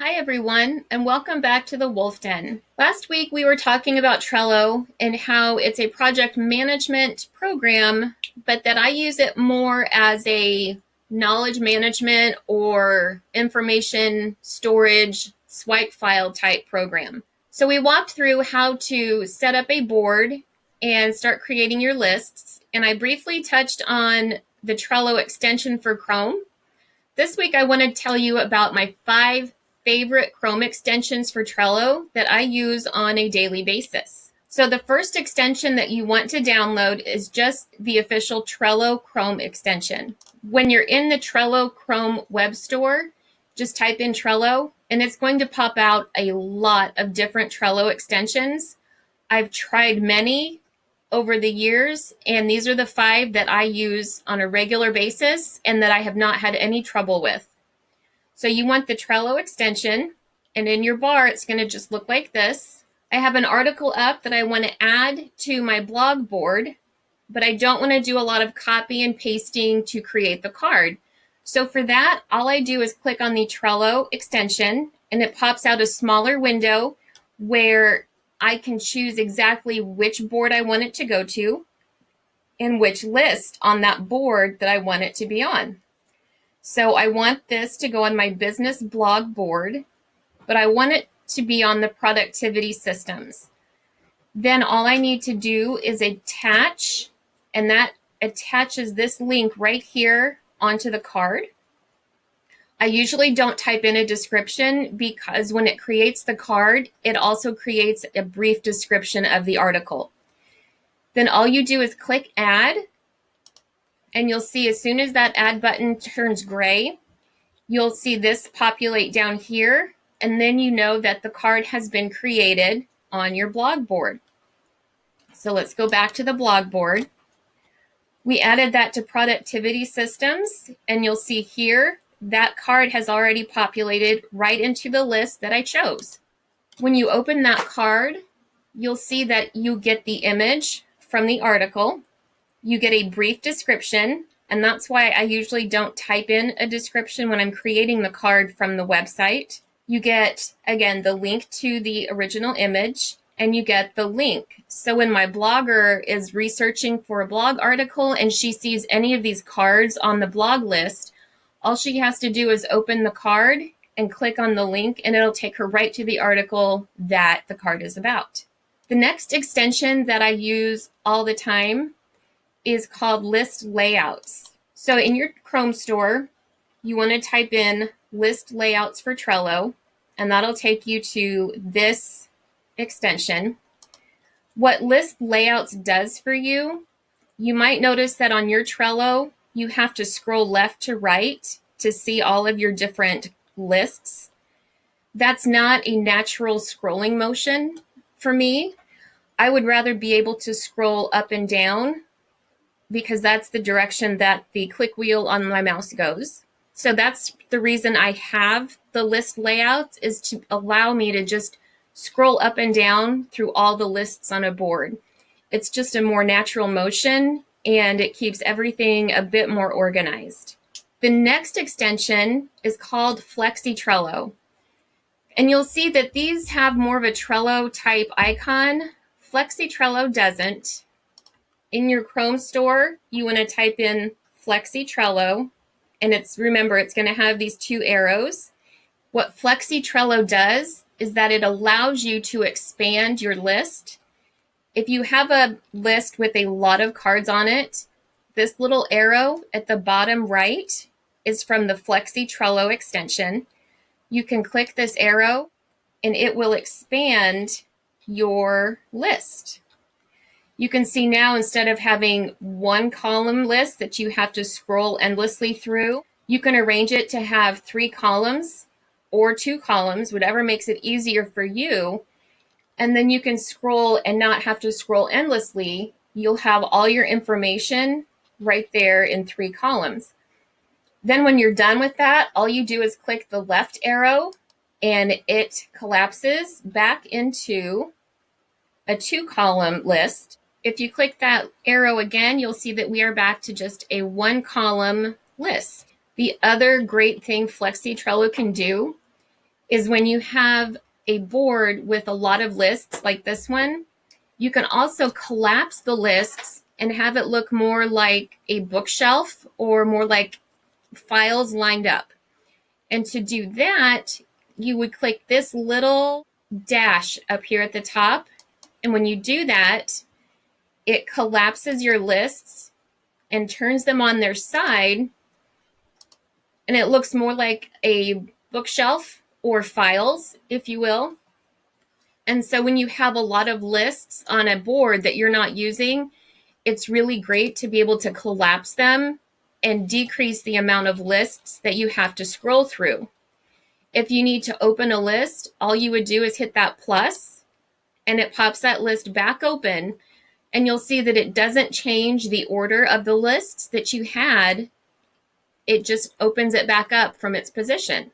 Hi everyone, and welcome back to the Wulfden. Last week we were talking about Trello and how it's a project management program, but that I use it more as a knowledge management or information storage swipe file type program. So we walked through how to set up a board and start creating your lists, and I briefly touched on the Trello extension for Chrome. This week I want to tell you about my 5 favorite Chrome extensions for Trello that I use on a daily basis. So the first extension that you want to download is just the official Trello Chrome extension. When you're in the Trello Chrome web store, just type in Trello and it's going to pop out a lot of different Trello extensions. I've tried many over the years, and these are the 5 that I use on a regular basis and that I have not had any trouble with. So you want the Trello extension, and in your bar, it's going to just look like this. I have an article up that I want to add to my blog board, but I don't want to do a lot of copy and pasting to create the card. So for that, all I do is click on the Trello extension, and it pops out a smaller window where I can choose exactly which board I want it to go to and which list on that board that I want it to be on. So I want this to go on my business blog board, but I want it to be on the productivity systems. Then all I need to do is attach, and that attaches this link right here onto the card. I usually don't type in a description because when it creates the card, it also creates a brief description of the article. Then all you do is click add, and you'll see as soon as that add button turns gray, you'll see this populate down here, and then you know that the card has been created on your blog board. So let's go back to the blog board. We added that to productivity systems, and you'll see here that card has already populated right into the list that I chose. When you open that card, you'll see that you get the image from the article. You get a brief description, and that's why I usually don't type in a description when I'm creating the card from the website. You get, again, the link to the original image, and you get the link. So when my blogger is researching for a blog article and she sees any of these cards on the blog list, all she has to do is open the card and click on the link, and it'll take her right to the article that the card is about. The next extension that I use all the time is called List Layouts. So in your Chrome store, you want to type in List Layouts for Trello, and that'll take you to this extension. What List Layouts does for you, you might notice that on your Trello, you have to scroll left to right to see all of your different lists. That's not a natural scrolling motion for me. I would rather be able to scroll up and down because that's the direction that the click wheel on my mouse goes. So that's the reason I have the list layouts, is to allow me to just scroll up and down through all the lists on a board. It's just a more natural motion, and it keeps everything a bit more organized. The next extension is called Flexi Trello. And you'll see that these have more of a Trello type icon. Flexi Trello doesn't. In your Chrome store, you want to type in Flexi Trello, and remember, it's going to have these 2 arrows. What Flexi Trello does is that it allows you to expand your list. If you have a list with a lot of cards on it, this little arrow at the bottom right is from the Flexi Trello extension. You can click this arrow, and it will expand your list. You can see now, instead of having 1 column list that you have to scroll endlessly through, you can arrange it to have 3 columns or 2 columns, whatever makes it easier for you. And then you can scroll and not have to scroll endlessly. You'll have all your information right there in 3 columns. Then when you're done with that, all you do is click the left arrow, and it collapses back into a 2-column list. If you click that arrow again, you'll see that we are back to just a 1-column list. The other great thing Flexi Trello can do is when you have a board with a lot of lists like this one, you can also collapse the lists and have it look more like a bookshelf or more like files lined up. And to do that, you would click this little dash up here at the top. And when you do that, it collapses your lists and turns them on their side. And it looks more like a bookshelf or files, if you will. And so when you have a lot of lists on a board that you're not using, it's really great to be able to collapse them and decrease the amount of lists that you have to scroll through. If you need to open a list, all you would do is hit that plus, and it pops that list back open, and you'll see that it doesn't change the order of the lists that you had. It just opens it back up from its position.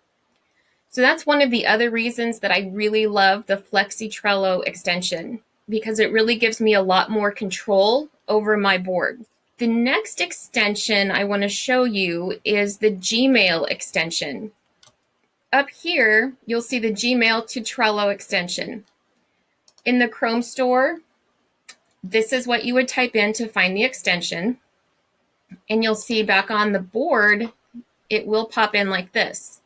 So that's one of the other reasons that I really love the Flexi Trello extension, because it really gives me a lot more control over my board. The next extension I want to show you is the Gmail extension. Up here, you'll see the Gmail to Trello extension. In the Chrome store, this is what you would type in to find the extension. And you'll see back on the board, it will pop in like this.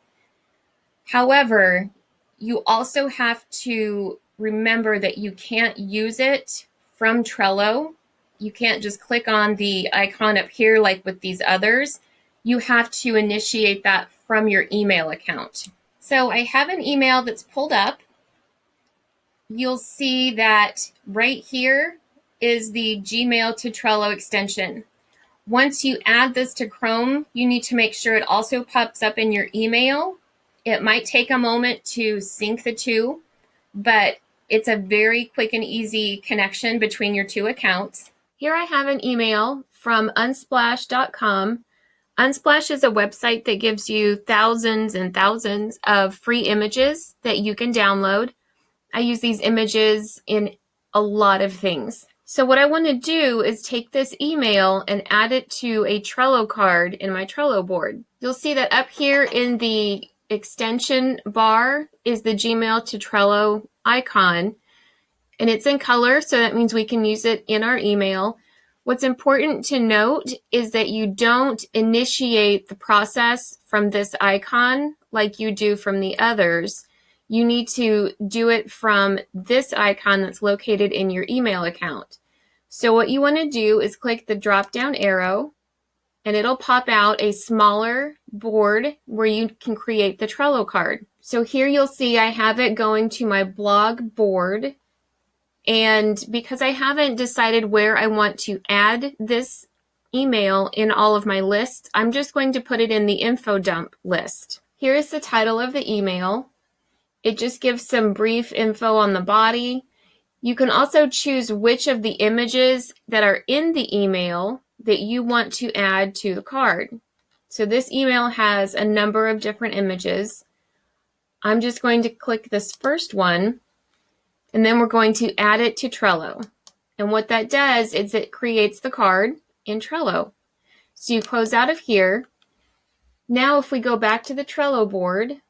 However, you also have to remember that you can't use it from Trello. You can't just click on the icon up here like with these others. You have to initiate that from your email account. So I have an email that's pulled up. You'll see that right here is the Gmail to Trello extension. Once you add this to Chrome, you need to make sure it also pops up in your email. It might take a moment to sync the two, but it's a very quick and easy connection between your two accounts. Here I have an email from unsplash.com. Unsplash is a website that gives you thousands and thousands of free images that you can download. I use these images in a lot of things. So what I want to do is take this email and add it to a Trello card in my Trello board. You'll see that up here in the extension bar is the Gmail to Trello icon, and it's in color, so that means we can use it in our email. What's important to note is that you don't initiate the process from this icon like you do from the others. You need to do it from this icon that's located in your email account. So what you want to do is click the drop down arrow, and it'll pop out a smaller board where you can create the Trello card. So here you'll see I have it going to my blog board. And because I haven't decided where I want to add this email in all of my lists, I'm just going to put it in the info dump list. Here is the title of the email. It just gives some brief info on the body. You can also choose which of the images that are in the email that you want to add to the card. So this email has a number of different images. I'm just going to click this first one, and then we're going to add it to Trello. And what that does is it creates the card in Trello. So you close out of here. Now if we go back to the Trello board,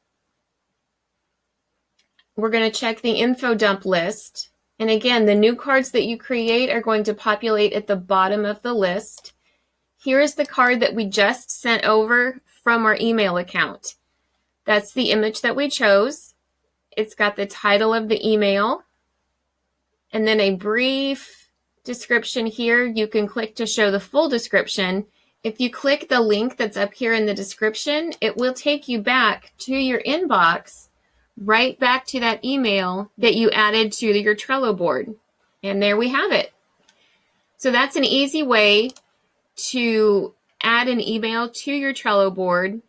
we're going to check the info dump list. And again, the new cards that you create are going to populate at the bottom of the list. Here is the card that we just sent over from our email account. That's the image that we chose. It's got the title of the email and then a brief description here. You can click to show the full description. If you click the link that's up here in the description, it will take you back to your inbox, right back to that email that you added to your Trello board. And there we have it. So that's an easy way to add an email to your Trello board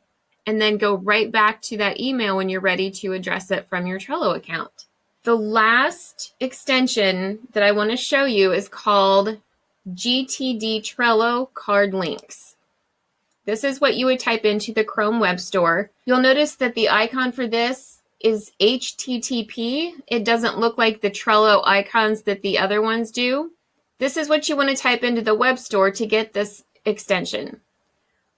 and then go right back to that email when you're ready to address it from your Trello account. The last extension that I want to show you is called GTD Trello Card Links. This is what you would type into the Chrome Web Store. You'll notice that the icon for this is HTTP. It doesn't look like the Trello icons that the other ones do. This is what you want to type into the web store to get this extension.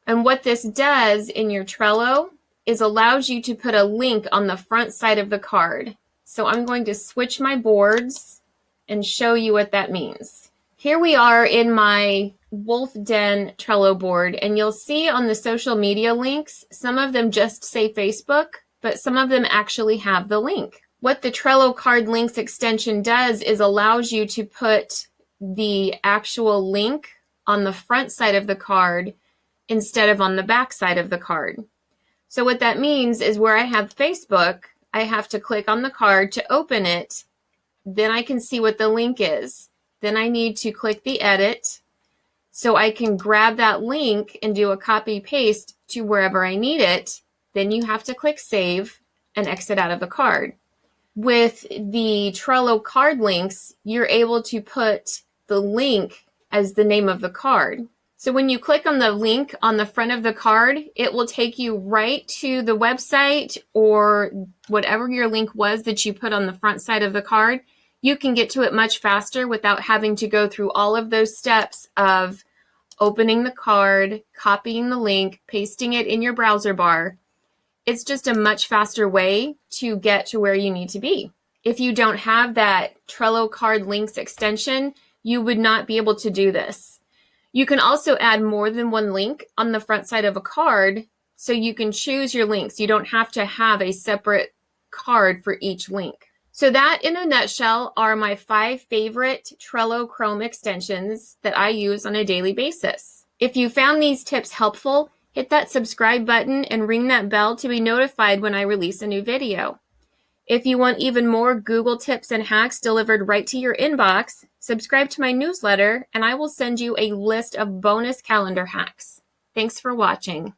And what this does in your Trello is allows you to put a link on the front side of the card. So I'm going to switch my boards and show you what that means. Here we are in my Wulfden Trello board, and you'll see on the social media links, some of them just say Facebook, but some of them actually have the link. What the Trello card links extension does is allows you to put the actual link on the front side of the card instead of on the back side of the card. So what that means is where I have Facebook, I have to click on the card to open it. Then I can see what the link is. Then I need to click the edit so I can grab that link and do a copy paste to wherever I need it. Then you have to click save and exit out of the card. With the Trello card links, you're able to put the link as the name of the card. So when you click on the link on the front of the card, it will take you right to the website or whatever your link was that you put on the front side of the card. You can get to it much faster without having to go through all of those steps of opening the card, copying the link, pasting it in your browser bar. It's just a much faster way to get to where you need to be. If you don't have that Trello card links extension, you would not be able to do this. You can also add more than one link on the front side of a card, so you can choose your links. You don't have to have a separate card for each link. So that, in a nutshell, are my 5 favorite Trello Chrome extensions that I use on a daily basis. If you found these tips helpful, hit that subscribe button and ring that bell to be notified when I release a new video. If you want even more Google tips and hacks delivered right to your inbox, subscribe to my newsletter and I will send you a list of bonus calendar hacks. Thanks for watching.